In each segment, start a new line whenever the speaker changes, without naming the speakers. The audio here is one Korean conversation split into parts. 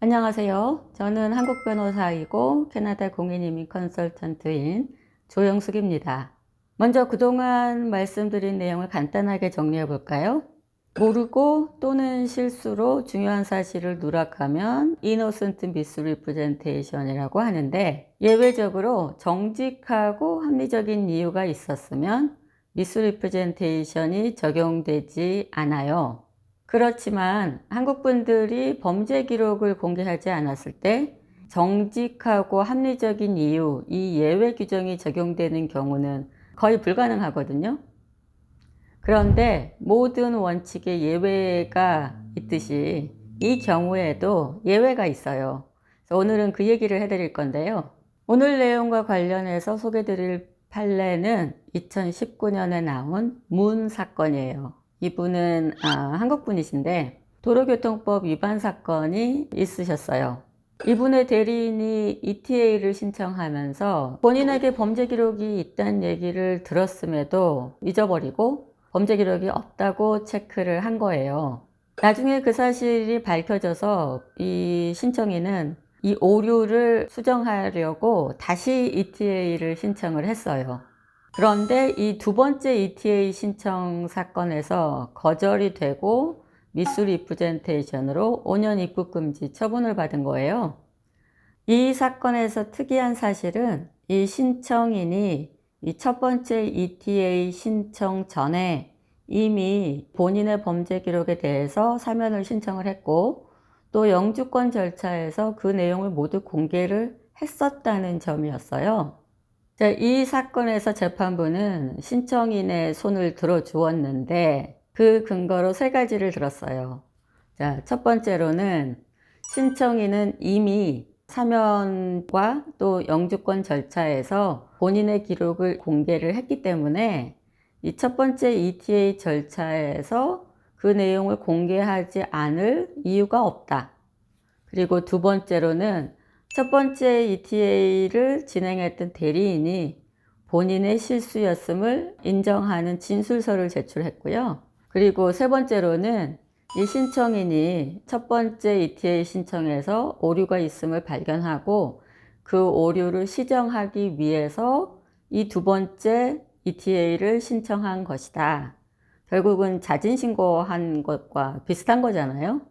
안녕하세요. 저는 한국 변호사이고 캐나다 공인이민 컨설턴트인 조영숙입니다. 먼저 그동안 말씀드린 내용을 간단하게 정리해 볼까요? 모르고 또는 실수로 중요한 사실을 누락하면 innocent misrepresentation이라고 하는데, 예외적으로 정직하고 합리적인 이유가 있었으면 misrepresentation이 적용되지 않아요. 그렇지만 한국 분들이 범죄 기록을 공개하지 않았을 때 정직하고 합리적인 이유, 이 예외 규정이 적용되는 경우는 거의 불가능하거든요. 그런데 모든 원칙에 예외가 있듯이 이 경우에도 예외가 있어요. 그래서 오늘은 그 얘기를 해드릴 건데요. 오늘 내용과 관련해서 소개드릴 판례는 2019년에 나온 문 사건이에요. 이분은 한국 분이신데 도로교통법 위반 사건이 있으셨어요. 이분의 대리인이 ETA를 신청하면서 본인에게 범죄 기록이 있다는 얘기를 들었음에도 잊어버리고 범죄 기록이 없다고 체크를 한 거예요. 나중에 그 사실이 밝혀져서 이 신청인은 이 오류를 수정하려고 다시 ETA를 신청을 했어요. 그런데 이 두 번째 ETA 신청 사건에서 거절이 되고 미스리프레젠테이션으로 5년 입국금지 처분을 받은 거예요. 이 사건에서 특이한 사실은 이 신청인이 이 첫 번째 ETA 신청 전에 이미 본인의 범죄 기록에 대해서 사면을 신청을 했고, 또 영주권 절차에서 그 내용을 모두 공개를 했었다는 점이었어요. 자, 이 사건에서 재판부는 신청인의 손을 들어주었는데 그 근거로 세 가지를 들었어요. 자, 첫 번째로는 신청인은 이미 사면과 또 영주권 절차에서 본인의 기록을 공개를 했기 때문에 이 첫 번째 ETA 절차에서 그 내용을 공개하지 않을 이유가 없다. 그리고 두 번째로는 첫 번째 ETA를 진행했던 대리인이 본인의 실수였음을 인정하는 진술서를 제출했고요. 그리고 세 번째로는 이 신청인이 첫 번째 ETA 신청에서 오류가 있음을 발견하고 그 오류를 시정하기 위해서 이 두 번째 ETA를 신청한 것이다. 결국은 자진신고한 것과 비슷한 거잖아요.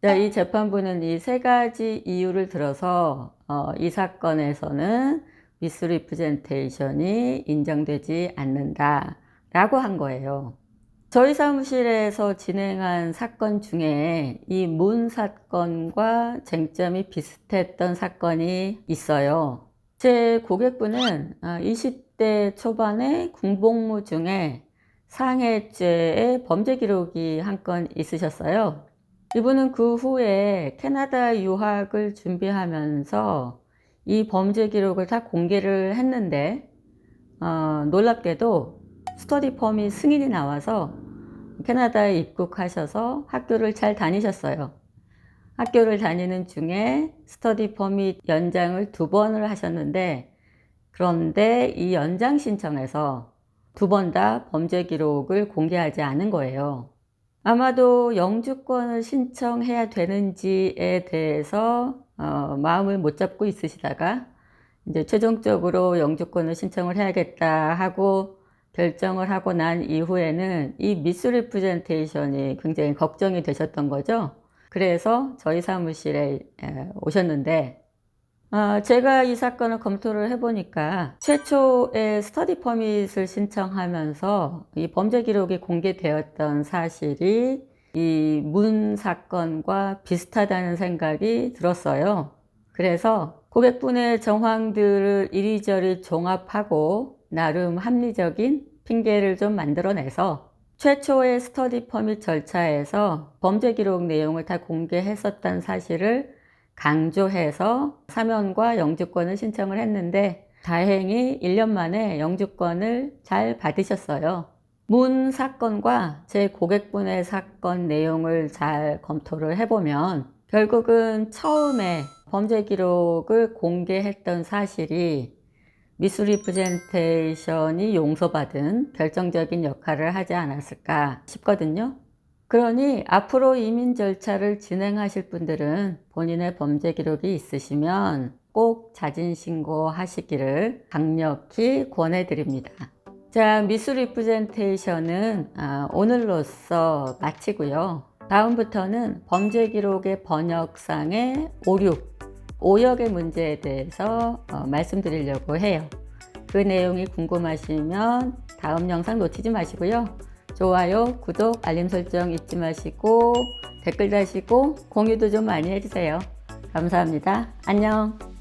이 재판부는 이 세 가지 이유를 들어서 이 사건에서는 미스리프레젠테이션이 인정되지 않는다 라고 한 거예요. 저희 사무실에서 진행한 사건 중에 이 문 사건과 쟁점이 비슷했던 사건이 있어요. 제 고객분은 20대 초반에 군복무 중에 상해죄의 범죄 기록이 한 건 있으셨어요. 이분은 그 후에 캐나다 유학을 준비하면서 이 범죄 기록을 다 공개를 했는데 놀랍게도 스터디 퍼밋 승인이 나와서 캐나다에 입국하셔서 학교를 잘 다니셨어요. 학교를 다니는 중에 스터디 퍼밋 연장을 2번을 하셨는데, 그런데 이 연장 신청에서 2번 다 범죄 기록을 공개하지 않은 거예요. 아마도 영주권을 신청해야 되는지에 대해서 마음을 못 잡고 있으시다가 이제 최종적으로 영주권을 신청을 해야겠다 하고 결정을 하고 난 이후에는 이 미스리프레젠테이션이 굉장히 걱정이 되셨던 거죠. 그래서 저희 사무실에 오셨는데 제가 이 사건을 검토를 해보니까 최초에 스터디 퍼밋을 신청하면서 이 범죄 기록이 공개되었던 사실이 이 문 사건과 비슷하다는 생각이 들었어요. 그래서 고객분의 정황들을 이리저리 종합하고 나름 합리적인 핑계를 좀 만들어내서 최초의 스터디 퍼밋 절차에서 범죄 기록 내용을 다 공개했었다는 사실을 강조해서 사면과 영주권을 신청을 했는데 다행히 1년 만에 영주권을 잘 받으셨어요. 문 사건과 제 고객분의 사건 내용을 잘 검토를 해보면 결국은 처음에 범죄 기록을 공개했던 사실이 미스리프레젠테이션이 용서받은 결정적인 역할을 하지 않았을까 싶거든요. 그러니 앞으로 이민 절차를 진행하실 분들은 본인의 범죄 기록이 있으시면 꼭 자진 신고하시기를 강력히 권해드립니다. 자, 미스 리프레젠테이션은 오늘로써 마치고요. 다음부터는 범죄 기록의 번역상의 오류, 오역의 문제에 대해서 말씀드리려고 해요. 그 내용이 궁금하시면 다음 영상 놓치지 마시고요. 좋아요, 구독, 알림 설정 잊지 마시고 댓글 다시고 공유도 좀 많이 해주세요. 감사합니다. 안녕.